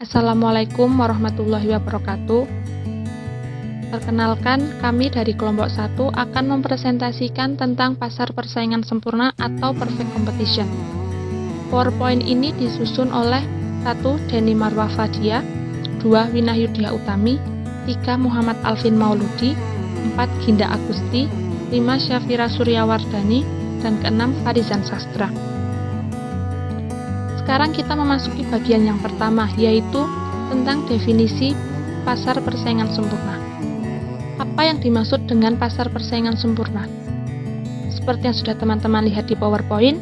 Assalamualaikum warahmatullahi wabarakatuh. Perkenalkan, kami dari kelompok 1 akan mempresentasikan tentang pasar persaingan sempurna atau perfect competition. PowerPoint ini disusun oleh 1. Denny Marwah Fadia, 2. Winahyudia Utami, 3. Muhammad Alvin Mauludi, 4. Ginda Agusti, 5. Syafira Suryawardani, dan ke-6 Farizan Sastra. Sekarang kita memasuki bagian yang pertama, yaitu tentang definisi pasar persaingan sempurna. Apa yang dimaksud dengan pasar persaingan sempurna? Seperti yang sudah teman-teman lihat di PowerPoint,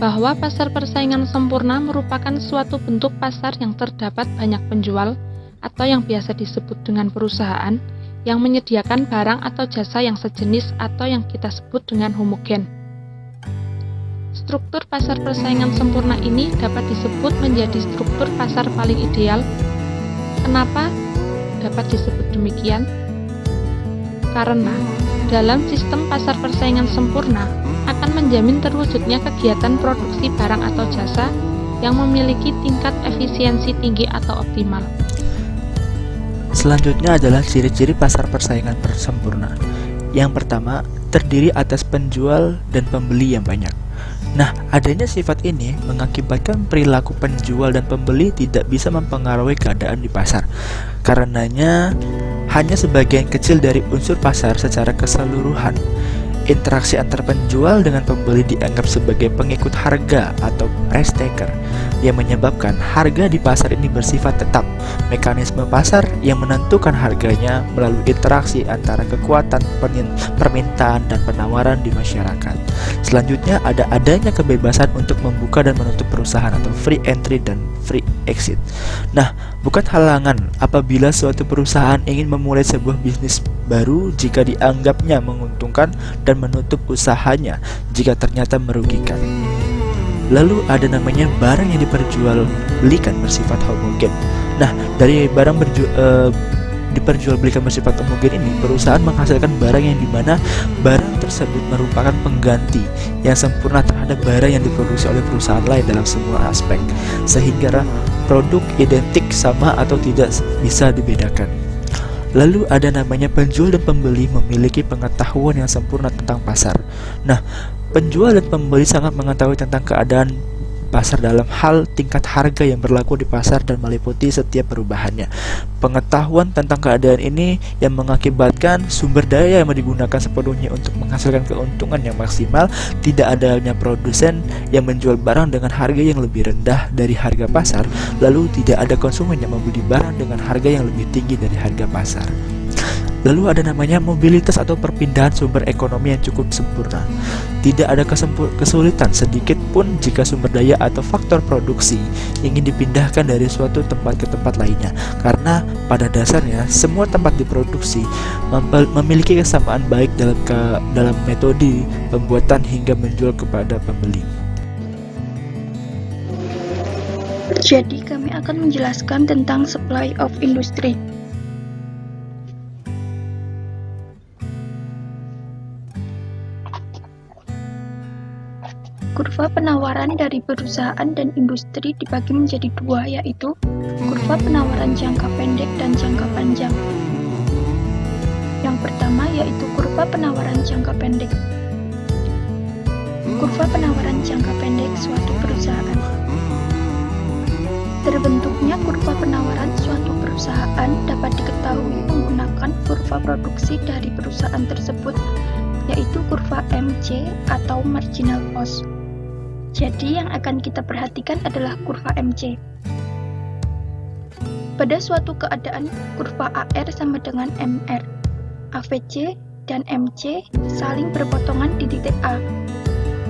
bahwa pasar persaingan sempurna merupakan suatu bentuk pasar yang terdapat banyak penjual atau yang biasa disebut dengan perusahaan yang menyediakan barang atau jasa yang sejenis atau yang kita sebut dengan homogen. Struktur pasar persaingan sempurna ini dapat disebut menjadi struktur pasar paling ideal. Kenapa dapat disebut demikian? Karena dalam sistem pasar persaingan sempurna akan menjamin terwujudnya kegiatan produksi barang atau jasa yang memiliki tingkat efisiensi tinggi atau optimal. Selanjutnya adalah ciri-ciri pasar persaingan sempurna. Yang pertama, terdiri atas penjual dan pembeli yang banyak. Nah, adanya sifat ini mengakibatkan perilaku penjual dan pembeli tidak bisa mempengaruhi keadaan di pasar. Karenanya, hanya sebagian kecil dari unsur pasar secara keseluruhan. Interaksi antar penjual dengan pembeli dianggap sebagai pengikut harga atau price taker yang menyebabkan harga di pasar ini bersifat tetap. Mekanisme pasar yang menentukan harganya melalui interaksi antara kekuatan permintaan dan penawaran di masyarakat. Selanjutnya adanya kebebasan untuk membuka dan menutup perusahaan atau free entry dan free exit. Nah, bukan halangan apabila suatu perusahaan ingin memulai sebuah bisnis baru jika dianggapnya menguntungkan dan menutup usahanya jika ternyata merugikan. Lalu ada namanya barang yang diperjualbelikan bersifat homogen. Nah, dari barang diperjualbelikan bersifat homogen ini, perusahaan menghasilkan barang yang dimana barang tersebut merupakan pengganti yang sempurna terhadap barang yang diproduksi oleh perusahaan lain dalam semua aspek, sehingga produk identik sama atau tidak bisa dibedakan. Lalu ada namanya penjual dan pembeli memiliki pengetahuan yang sempurna tentang pasar. Nah, penjual dan pembeli sangat mengetahui tentang keadaan pasar dalam hal tingkat harga yang berlaku di pasar dan meliputi setiap perubahannya. Pengetahuan tentang keadaan ini yang mengakibatkan sumber daya yang digunakan sepenuhnya untuk menghasilkan keuntungan yang maksimal, tidak adanya produsen yang menjual barang dengan harga yang lebih rendah dari harga pasar, lalu tidak ada konsumen yang membeli barang dengan harga yang lebih tinggi dari harga pasar. Lalu ada namanya mobilitas atau perpindahan sumber ekonomi yang cukup sempurna. Tidak ada kesulitan sedikit pun jika sumber daya atau faktor produksi ingin dipindahkan dari suatu tempat ke tempat lainnya, karena pada dasarnya semua tempat diproduksi memiliki kesamaan baik dalam metode pembuatan hingga menjual kepada pembeli. Jadi kami akan menjelaskan tentang supply of industry. Kurva penawaran dari perusahaan dan industri dibagi menjadi dua, yaitu kurva penawaran jangka pendek dan jangka panjang. Yang pertama yaitu kurva penawaran jangka pendek. Kurva penawaran jangka pendek suatu perusahaan. Terbentuknya kurva penawaran suatu perusahaan dapat diketahui menggunakan kurva produksi dari perusahaan tersebut, yaitu kurva MC atau marginal cost. Jadi yang akan kita perhatikan adalah kurva MC. Pada suatu keadaan, kurva AR sama dengan MR. AVC dan MC saling berpotongan di titik A.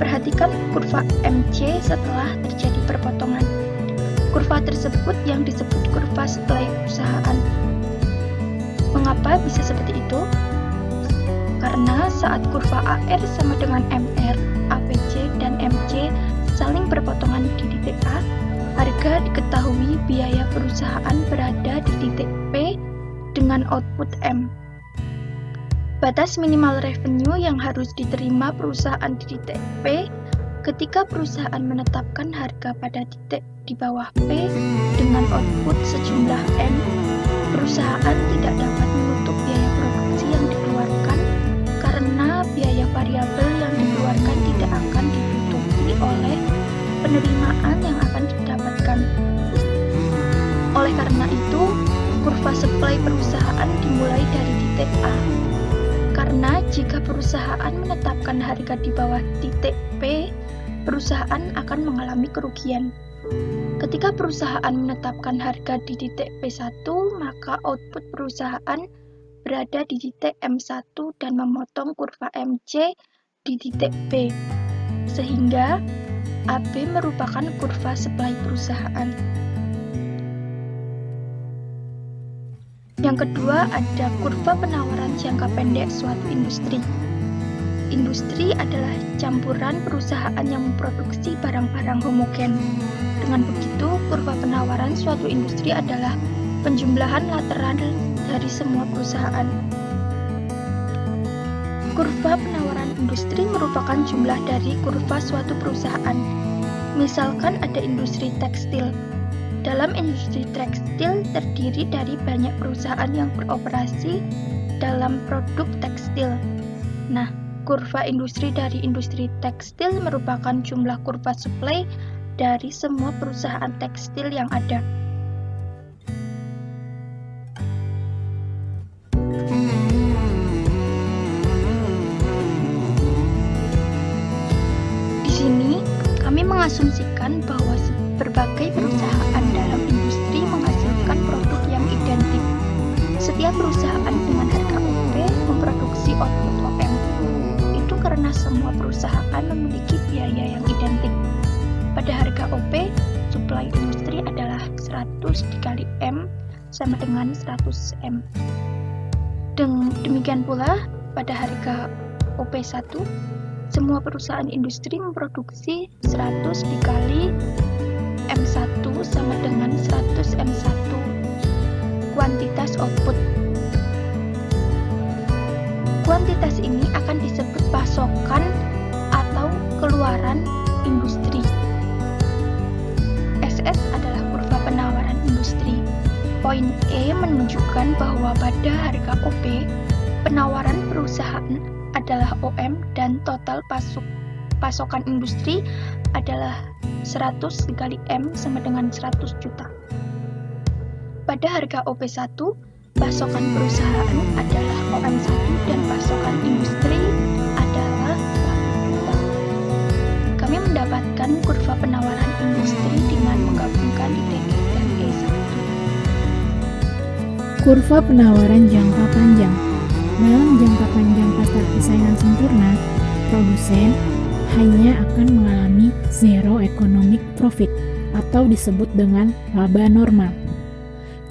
Perhatikan kurva MC setelah terjadi perpotongan. Kurva tersebut yang disebut kurva supply perusahaan. Mengapa bisa seperti itu? Karena saat kurva AR sama dengan MR, AVC dan MC saling berpotongan di titik A, harga diketahui biaya perusahaan berada di titik P dengan output M. Batas minimal revenue yang harus diterima perusahaan di titik P Ketika perusahaan menetapkan harga pada titik di bawah P dengan output sejumlah M, perusahaan tidak dapat menutup biaya produksi yang dikeluarkan karena biaya variabel yang dikeluarkan tidak akan ditutupi oleh penerimaan yang akan didapatkan. Oleh karena itu, kurva supply perusahaan dimulai dari titik A. Karena jika perusahaan menetapkan harga di bawah titik P, perusahaan akan mengalami kerugian. Ketika perusahaan menetapkan harga di titik P1, maka output perusahaan berada di titik M1 dan memotong kurva MC di titik P, sehingga AB merupakan kurva supply perusahaan. Yang kedua, ada kurva penawaran jangka pendek suatu industri. Industri adalah campuran perusahaan yang memproduksi barang-barang homogen. Dengan begitu, kurva penawaran suatu industri adalah penjumlahan lateral dari semua perusahaan. Kurva penawaran industri merupakan jumlah dari kurva suatu perusahaan. Misalkan ada industri tekstil. Dalam industri tekstil terdiri dari banyak perusahaan yang beroperasi dalam produk tekstil. Nah, kurva industri dari industri tekstil merupakan jumlah kurva supply dari semua perusahaan tekstil yang ada. Di sini kami mengasumsikan bahwa berbagai perusahaan dalam industri menghasilkan produk yang identik. Setiap perusahaan dengan harga OP memproduksi output OM. Itu karena semua perusahaan memiliki biaya yang identik. Pada harga OP, supply industri adalah 100 dikali M sama dengan 100 M. Demikian pula pada harga OP1, semua perusahaan industri memproduksi 100 dikali M1 sama dengan 100 M1 kuantitas output. Kuantitas ini akan disebut pasokan atau keluaran industri. SS adalah kurva penawaran industri. Poin E menunjukkan bahwa pada harga OP, penawaran perusahaan adalah OM dan total pasokan industri adalah 100 dikali M sama dengan 100 juta. Pada harga OP1, pasokan perusahaan adalah OM1 dan pasokan industri adalah 100 juta. Kami mendapatkan kurva penawaran industri dengan menggabungkan titik E dan E1. Kurva penawaran jangka panjang. Dalam jangka panjang pasar persaingan sempurna, produsen hanya akan mengalami zero economic profit atau disebut dengan laba normal.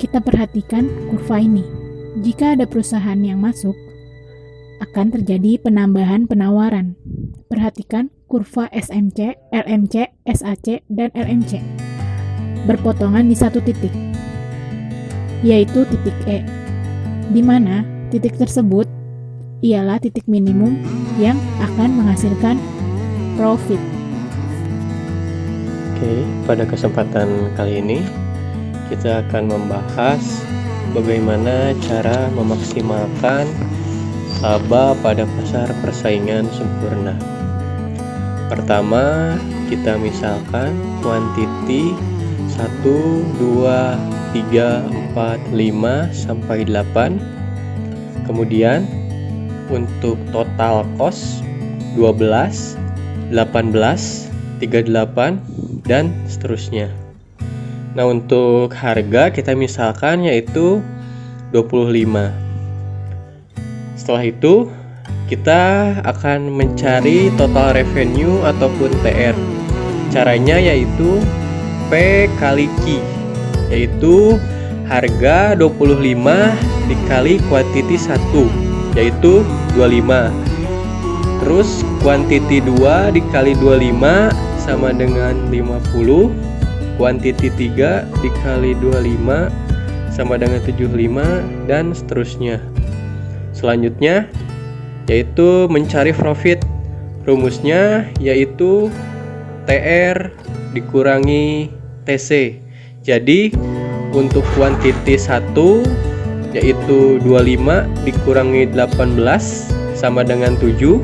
Kita perhatikan kurva ini. Jika ada perusahaan yang masuk, akan terjadi penambahan penawaran. Perhatikan kurva SMC, LMC, SAC, dan LMC berpotongan di satu titik, yaitu titik E, di mana titik tersebut ialah titik minimum yang akan menghasilkan profit. Oke, pada kesempatan kali ini kita akan membahas bagaimana cara memaksimalkan laba pada pasar persaingan sempurna. Pertama, kita misalkan kuantiti 1, 2, 3, 4, 5 sampai 8. Kemudian untuk total cost 12, 18, 38, dan seterusnya. Nah, untuk harga kita misalkan yaitu 25. Setelah itu kita akan mencari total revenue ataupun TR. Caranya yaitu P kali Q, yaitu harga 25 dikali kuantiti 1, yaitu 25. Terus kuantiti 2 dikali 25 sama dengan 50. Kuantiti 3 dikali 25 sama dengan 75, dan seterusnya. Selanjutnya yaitu mencari profit. Rumusnya yaitu TR dikurangi TC. Jadi untuk kuantiti 1 yaitu 25 dikurangi 18 sama dengan 7.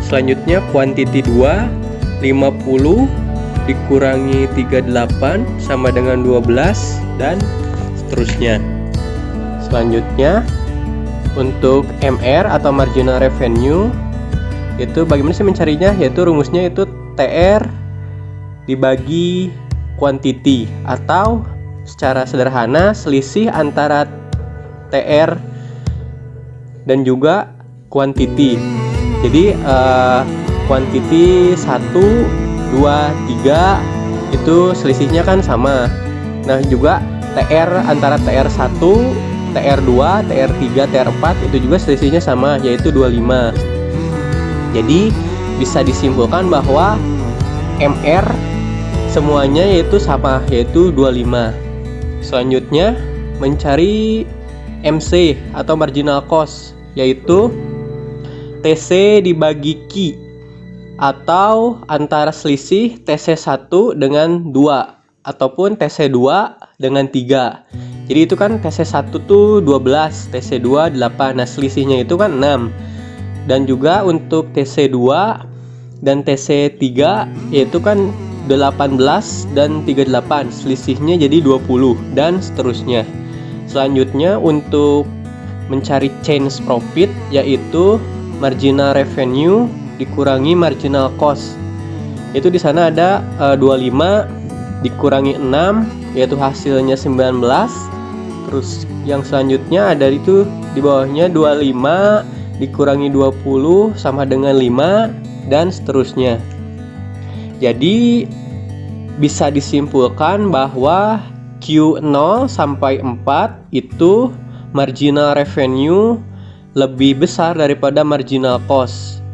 Selanjutnya kuantiti 2 50 dikurangi 38 sama dengan 12 dan seterusnya. Selanjutnya untuk MR atau marginal revenue itu bagaimana sih mencarinya? Yaitu rumusnya itu TR dibagi kuantiti, atau secara sederhana selisih antara TR dan juga kuantiti. Jadi kuantiti 1, 2, 3 itu selisihnya kan sama. Nah juga TR antara TR1, TR2, TR3, TR4 itu juga selisihnya sama, yaitu 25. Jadi bisa disimpulkan bahwa MR semuanya yaitu sama, yaitu 25. Selanjutnya mencari MC atau marginal cost, yaitu TC dibagi Q, atau antara selisih TC1 dengan 2 ataupun TC2 dengan 3. Jadi itu kan TC1 tuh 12, TC2 8. Nah selisihnya itu kan 6. Dan juga untuk TC2 dan TC3 yaitu kan 18 dan 38, selisihnya jadi 20 dan seterusnya. Selanjutnya untuk mencari change profit yaitu marginal revenue dikurangi marginal cost. Itu di sana ada 25 dikurangi 6 yaitu hasilnya 19. Terus yang selanjutnya ada itu di bawahnya 25 dikurangi 20 sama dengan 5 dan seterusnya. Jadi bisa disimpulkan bahwa Q0 sampai 4 itu marginal revenue lebih besar daripada marginal cost.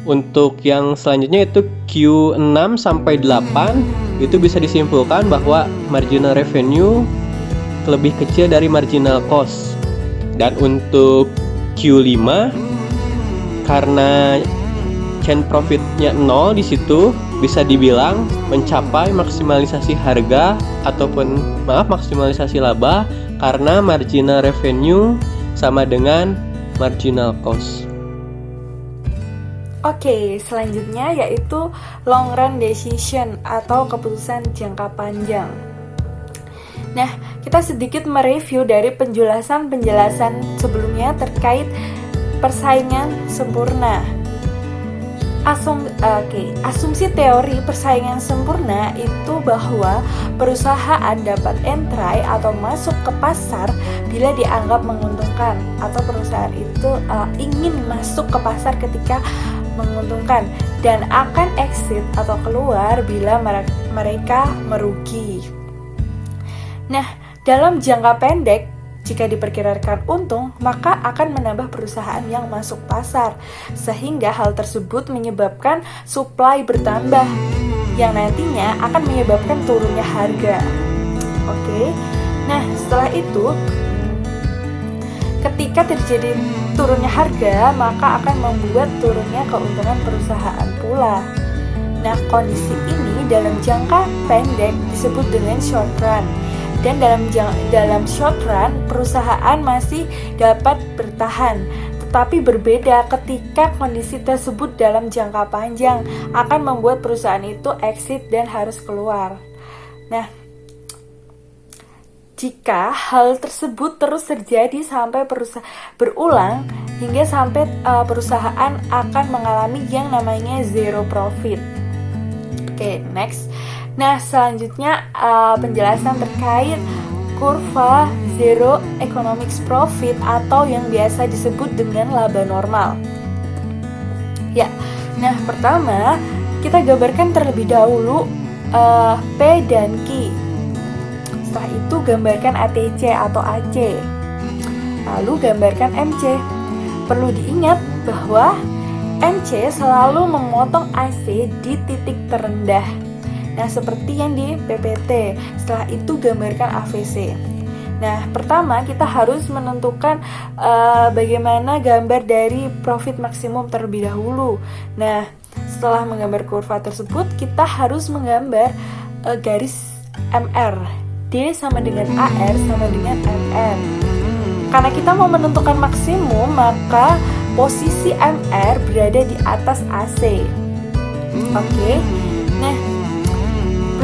Untuk yang selanjutnya itu Q6 sampai 8 itu bisa disimpulkan bahwa marginal revenue lebih kecil dari marginal cost. Dan untuk Q5 karena change profitnya 0 di situ, bisa dibilang mencapai maksimalisasi harga ataupun maksimalisasi laba karena marginal revenue sama dengan marginal cost. Oke, selanjutnya yaitu long run decision atau keputusan jangka panjang. Nah, kita sedikit mereview dari penjelasan sebelumnya terkait persaingan sempurna. Asumsi teori persaingan sempurna itu bahwa perusahaan dapat entry atau masuk ke pasar bila dianggap menguntungkan, atau perusahaan itu ingin masuk ke pasar ketika menguntungkan dan akan exit atau keluar bila mereka merugi. Nah, dalam jangka pendek, jika diperkirakan untung, maka akan menambah perusahaan yang masuk pasar, sehingga hal tersebut menyebabkan supply bertambah, yang nantinya akan menyebabkan turunnya harga. Oke, nah setelah itu, ketika terjadi turunnya harga, maka akan membuat turunnya keuntungan perusahaan pula. Nah, kondisi ini dalam jangka pendek disebut dengan short run. Dan dalam short run, perusahaan masih dapat bertahan. Tetapi berbeda ketika kondisi tersebut dalam jangka panjang akan membuat perusahaan itu exit dan harus keluar. Nah, jika hal tersebut terus terjadi sampai berulang hingga sampai perusahaan akan mengalami yang namanya zero profit. Oke, next. Nah, selanjutnya penjelasan terkait kurva zero economics profit atau yang biasa disebut dengan laba normal. Ya, nah pertama kita gambarkan terlebih dahulu P dan Q. Setelah itu gambarkan ATC atau AC. Lalu gambarkan MC. Perlu diingat bahwa MC selalu memotong AC di titik terendah. Nah, seperti yang di PPT. Setelah itu gambarkan AVC. Nah, pertama kita harus menentukan bagaimana gambar dari profit maksimum terlebih dahulu. Nah, setelah menggambar kurva tersebut, kita harus menggambar garis MR. D sama dengan AR sama dengan MR. Karena kita mau menentukan maksimum, maka posisi MR berada di atas AC. Oke. Nah,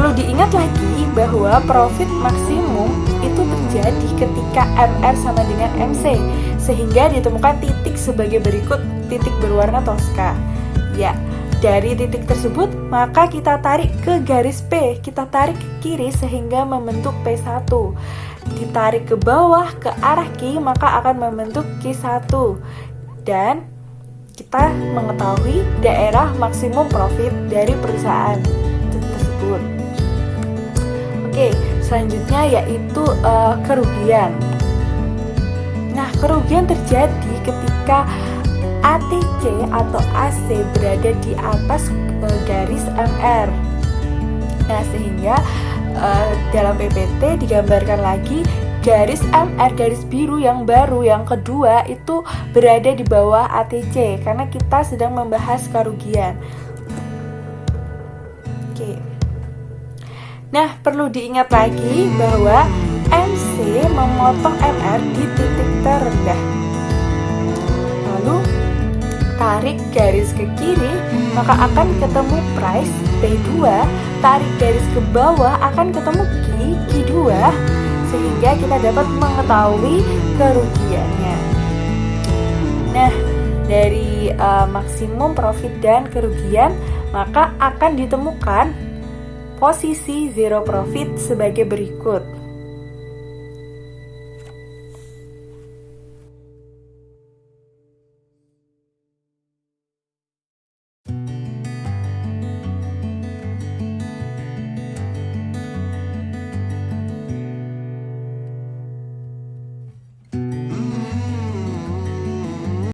perlu diingat lagi bahwa profit maksimum itu terjadi ketika MR sama dengan MC, sehingga ditemukan titik sebagai berikut, titik berwarna toska. Ya, dari titik tersebut maka kita tarik ke garis P, kita tarik ke kiri sehingga membentuk P1. Ditarik ke bawah ke arah Q maka akan membentuk Q1. Dan kita mengetahui daerah maksimum profit dari perusahaan tersebut. Oke, selanjutnya yaitu kerugian. Nah, kerugian terjadi ketika ATC atau AC berada di atas garis MR. Nah, sehingga dalam PPT digambarkan lagi garis MR, garis biru yang baru, yang kedua itu berada di bawah ATC karena kita sedang membahas kerugian. Oke. Nah, perlu diingat lagi bahwa MC memotong MR di titik terendah. Lalu tarik garis ke kiri, maka akan ketemu price P2, tarik garis ke bawah akan ketemu Q2, sehingga kita dapat mengetahui kerugiannya. Nah, dari maksimum profit dan kerugian, maka akan ditemukan posisi zero profit sebagai berikut.